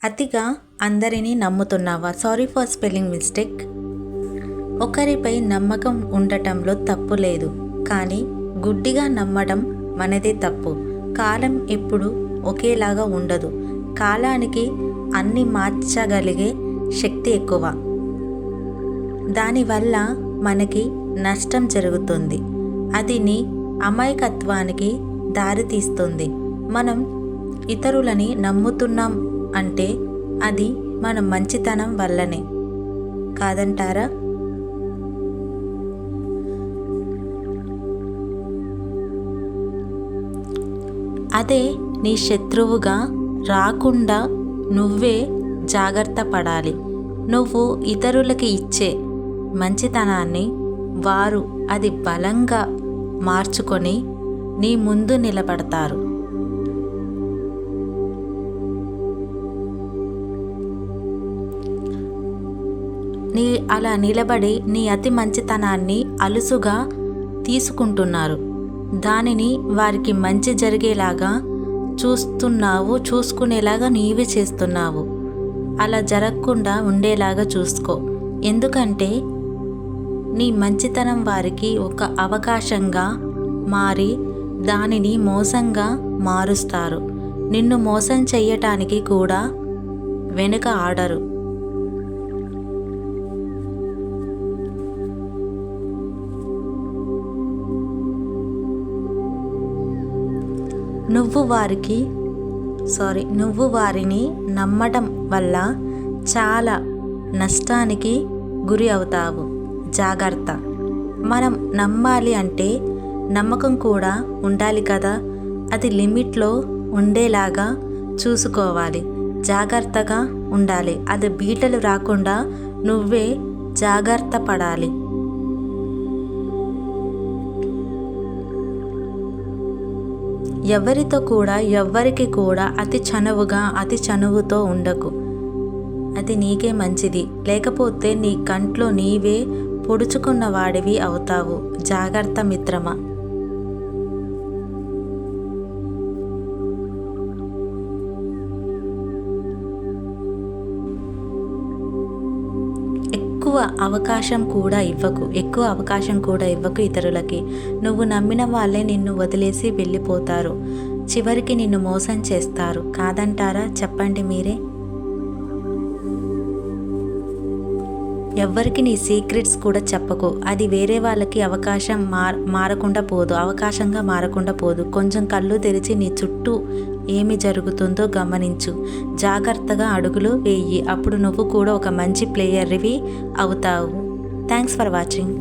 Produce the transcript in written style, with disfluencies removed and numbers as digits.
అతిగా అందరినీ నమ్ముతున్నావా? Sorry for spelling mistake. ఒకరిపై నమ్మకం ఉండటంలో తప్పు లేదు, కానీ గుడ్డిగా నమ్మడం మనదే తప్పు. కాలం ఎప్పుడు ఒకేలాగా ఉండదు. కాలానికి అన్ని మార్చగలిగే శక్తి ఎక్కువ. దానివల్ల మనకి నష్టం జరుగుతుంది. అది నీ అమాయకత్వానికి దారితీస్తుంది. మనం ఇతరులని నమ్ముతున్నాం అంటే అది మన మంచితనం వల్లనే కాదంటారా? అదే నీ శత్రువుగా రాకుండా నువ్వే జాగ్రత్త పడాలి. నువ్వు ఇతరులకి ఇచ్చే మంచితనాన్ని వారు అది బలంగా మార్చుకొని నీ ముందు నిలబడతారు. నీ అలా నిలబడి నీ అతి మంచితనాన్ని అలుసుగా తీసుకుంటున్నారు. దానిని వారికి మంచి జరిగేలాగా చూసుకునేలాగా నీవే చేస్తున్నావు. అలా జరగకుండా ఉండేలాగా చూసుకో. ఎందుకంటే నీ మంచితనం వారికి ఒక అవకాశంగా మారి దానిని మోసంగా మారుస్తారు. నిన్ను మోసం చెయ్యటానికి కూడా వెనుక ఆడరు. నువ్వు వారిని నమ్మడం వల్ల చాలా నష్టానికి గురి అవుతావు. జాగ్రత్త. మనం నమ్మాలి అంటే నమ్మకం కూడా ఉండాలి కదా. అది లిమిట్లో ఉండేలాగా చూసుకోవాలి. జాగ్రత్తగా ఉండాలి. అది బీటలు రాకుండా నువ్వే జాగ్రత్త పడాలి. ఎవ్వరికి కూడా అతి చనువుతో ఉండకు. అది నీకే మంచిది. లేకపోతే నీ కంట్లో నీవే పొడుచుకున్న వాడివి అవుతావు. జాగ్రత్త మిత్రమా. ఎక్కువ అవకాశం కూడా ఇవ్వకు ఇతరులకి. నువ్వు నమ్మిన వాళ్ళే నిన్ను వదిలేసి వెళ్ళిపోతారు. చివరికి నిన్ను మోసం చేస్తారు. కాదంటారా? చెప్పండి మీరే. ఎవ్వరికి నీ సీక్రెట్స్ కూడా చెప్పకు. అది వేరే వాళ్ళకి అవకాశంగా మారకుండా పోదు. కొంచెం కళ్ళు తెరిచి నీ చుట్టూ ఏమి జరుగుతుందో గమనించు. జాగ్రత్తగా అడుగులు వేయి. అప్పుడు నువ్వు కూడా ఒక మంచి ప్లేయర్వి అవుతావు. Thanks for watching.